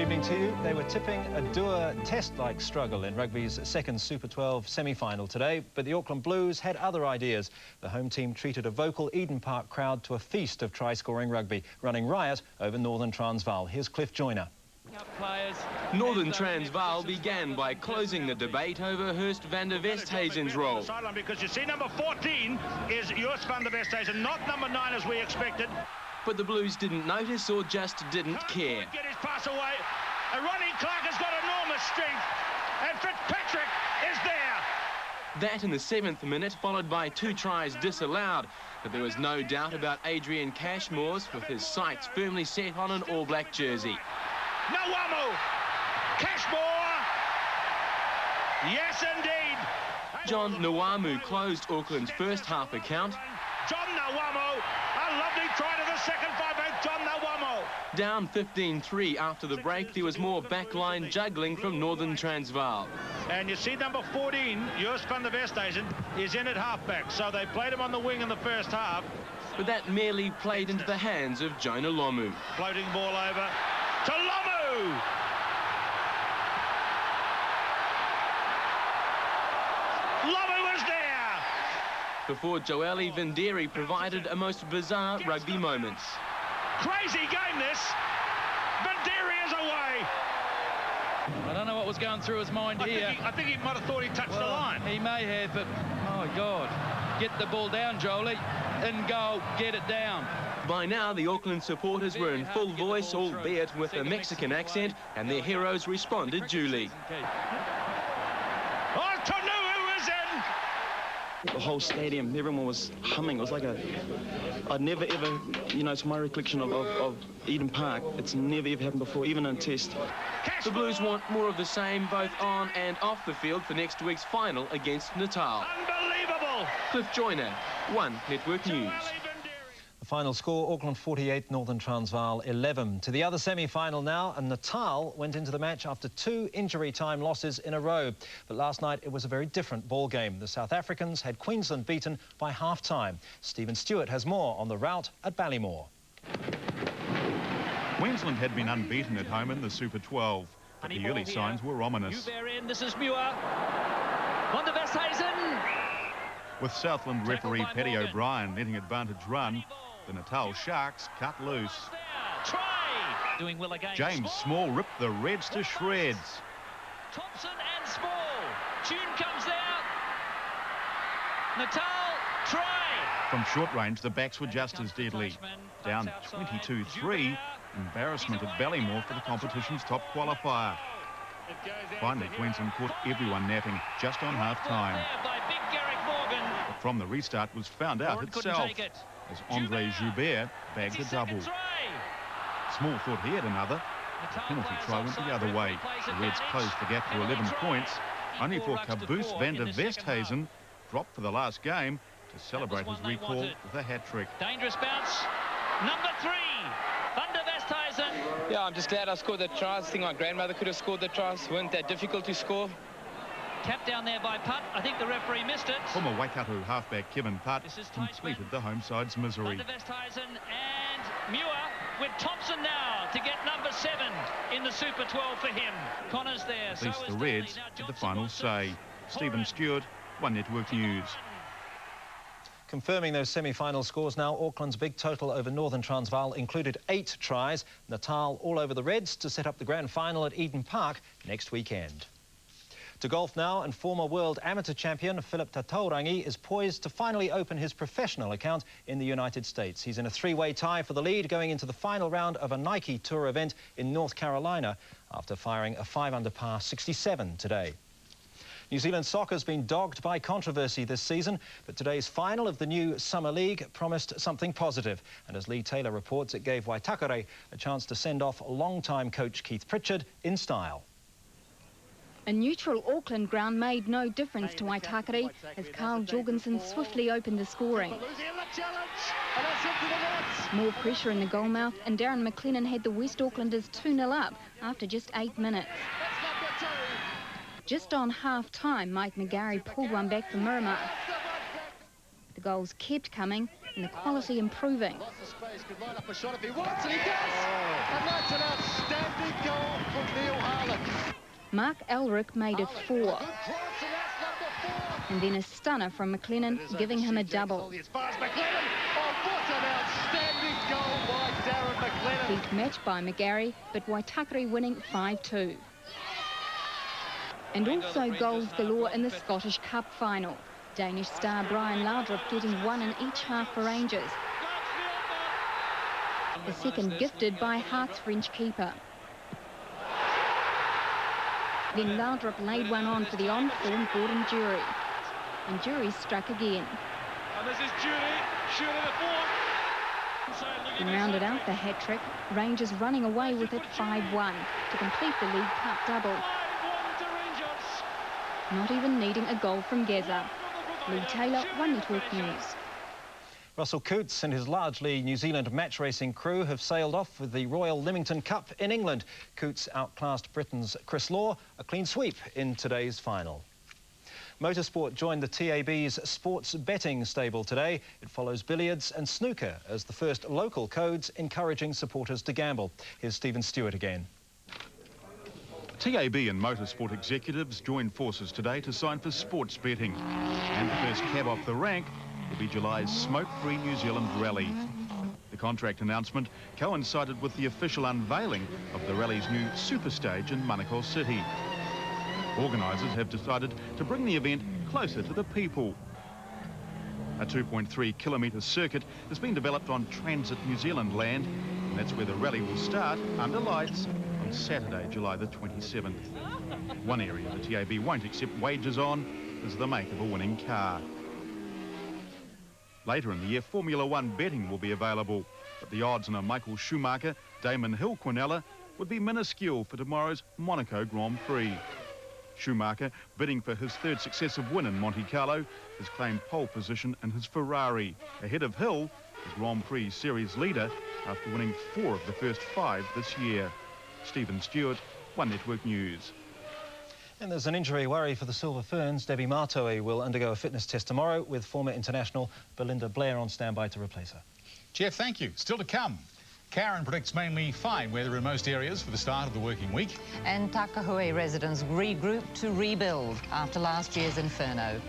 evening to you. They were tipping a Dua test-like struggle in rugby's second Super 12 semi-final today, but the Auckland Blues had other ideas. The home team treated a vocal Eden Park crowd to a feast of try-scoring rugby, running riot over Northern Transvaal. Here's Cliff Joyner. Northern Transvaal began by closing the debate over Hurst van der Westhuizen's role. Because you see number 14 is Joost van der Westhuizen, not number 9 as we expected. But the Blues didn't notice or just didn't care. Get his pass away. And Ronnie Clark has got enormous strength. And Fitzpatrick is there. That in the 7th minute, followed by 2 tries disallowed. But there was no doubt about Adrian Cashmore's, with his sights firmly set on an All Black jersey. Nawamu! Cashmore! Yes, indeed. John Nawamu closed Auckland's first half account. John Nawamu, a lovely try to the second 5-8, John Nawamu. Down 15-3 after the break, there was more backline juggling from Northern Transvaal. And you see number 14, Joost van der Westhuizen, is in at halfback. So they played him on the wing in the first half. But that merely played into the hands of Jonah Lomu. Floating ball over to Lomu. Lomu is there. Before Joeli Vinderi provided a most bizarre rugby moment. Crazy game this. Vinderi is away. I don't know what was going through his mind here. I think he might have thought he touched the line. He may have, but my God. Get the ball down, Jolie. In goal, get it down. By now, the Auckland supporters were in full voice, albeit with a Mexican accent, and their heroes responded duly. Oh, Tonu is in. The whole stadium, everyone was humming. It was like I'd never ever, to my recollection of Eden Park, it's never ever happened before, even in a test. The Blues want more of the same, both on and off the field, for next week's final against Natal. Unbelievable. Cliff Joyner, One Network News. The final score, Auckland 48, Northern Transvaal 11. To the other semi-final now, and Natal went into the match after 2 injury time losses in a row. But last night it was a very different ball game. The South Africans had Queensland beaten by half-time. Stephen Stewart has more on the rout at Ballymore. Queensland had been unbeaten at home in the Super 12, but the early signs were ominous. This is Muir. Van der Westhuizen. With Southland referee Paddy O'Brien letting advantage run, the Natal Sharks cut loose. Try. Doing well again. James Small ripped the Reds to shreds. Thompson and Small. Tune comes there. Natal, try. From short range, the backs were just as deadly. Down 22-3, embarrassment at Ballymore for the competition's top qualifier. Finally, Queensland caught everyone napping just on half-time. But from the restart was found out itself, as Andre Joubert bagged a double. Small thought he had another. The penalty try went the other way. The Reds closed the gap to 11 points, only for Caboose van der Westhuizen, dropped for the last game, to celebrate his recall with a hat-trick. Dangerous bounce. Number 3, Van der Westhuizen. Yeah, I'm just glad I scored the tries. I think my grandmother could have scored the tries. Weren't that difficult to score. Tapped down there by Putt. I think the referee missed it. Former Waikato halfback Kevin Putt completed the home side's misery. Van der Westhuizen and Muir with Thompson now to get number 7 in the Super 12 for him. Connors there. At least the Reds had the final say. Stephen Stewart, One Network News. Confirming those semi-final scores now, Auckland's big total over Northern Transvaal included 8 tries. Natal all over the Reds to set up the grand final at Eden Park next weekend. To golf now, and former world amateur champion Philip Tataurangi is poised to finally open his professional account in the United States. He's in a 3-way tie for the lead going into the final round of a Nike Tour event in North Carolina after firing a 5-under par 67 today. New Zealand soccer's been dogged by controversy this season, but today's final of the new Summer League promised something positive. And as Lee Taylor reports, it gave Waitakere a chance to send off longtime coach Keith Pritchard in style. A neutral Auckland ground made no difference to Waitakere as Carl Jorgensen swiftly opened the scoring. More pressure in the goalmouth, and Darren McLennan had the West Aucklanders 2-0 up after just 8 minutes. Just on half-time, Mike McGarry pulled one back for Miramar. The goals kept coming and the quality improving. Lost the space, could line up a shot if he wants, and he does! And that's an outstanding goal from Neil Harlan. Mark Elric made it 4. Good cross, and that's number 4. And then a stunner from McLennan, giving him a double. As far as McLennan. Oh, what an outstanding goal by Darren McLennan. Beat matched by McGarry, but Waitakere winning 5-2. And also goals galore in the Scottish Cup final. Danish star Brian Laudrup getting 1 in each half for Rangers. The second gifted by Hearts French keeper. Then Laudrup laid one on for the on-form Gordon Jury. And Jury struck again. And this is Jury the fourth. And rounded out the hat-trick, Rangers running away with it 5-1 to complete the League Cup double. Not even needing a goal from Gaza. Lee Taylor, One Network News. Russell Coutts and his largely New Zealand match racing crew have sailed off with the Royal Leamington Cup in England. Coutts outclassed Britain's Chris Law, a clean sweep in today's final. Motorsport joined the TAB's sports betting stable today. It follows billiards and snooker as the first local codes encouraging supporters to gamble. Here's Stephen Stewart again. TAB and motorsport executives joined forces today to sign for sports betting. And the first cab off the rank will be July's smoke-free New Zealand Rally. The contract announcement coincided with the official unveiling of the rally's new superstage in Manukau City. Organisers have decided to bring the event closer to the people. A 2.3 kilometre circuit has been developed on Transit New Zealand land, and that's where the rally will start under lights on Saturday, July the 27th. One area the TAB won't accept wagers on is the make of a winning car. Later in the year, Formula One betting will be available, but the odds on a Michael Schumacher, Damon Hill Quinella would be minuscule for tomorrow's Monaco Grand Prix. Schumacher, bidding for his third successive win in Monte Carlo, has claimed pole position in his Ferrari, ahead of Hill, the Grand Prix series leader, after winning 4 of the first 5 this year. Stephen Stewart, One Network News. And there's an injury worry for the Silver Ferns. Debbie Martoe will undergo a fitness test tomorrow with former international Belinda Blair on standby to replace her. Jeff, thank you. Still to come. Karen predicts mainly fine weather in most areas for the start of the working week. And Takahue residents regroup to rebuild after last year's inferno.